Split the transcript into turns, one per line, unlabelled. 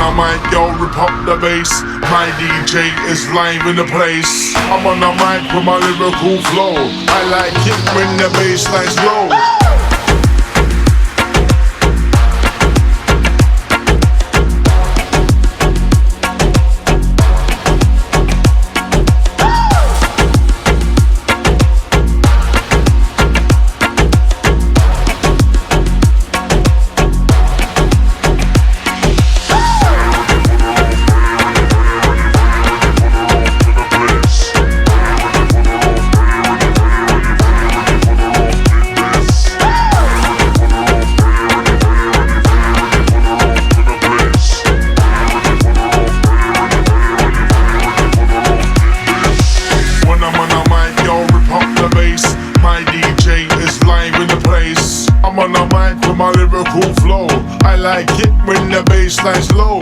a mic, yo, rip up the bass. My DJ is live in the place. I'm on a mic with my lyrical flow. I like it when the bass line's low. I'm on a mic with my lyrical flow. I like it when the bass line's low.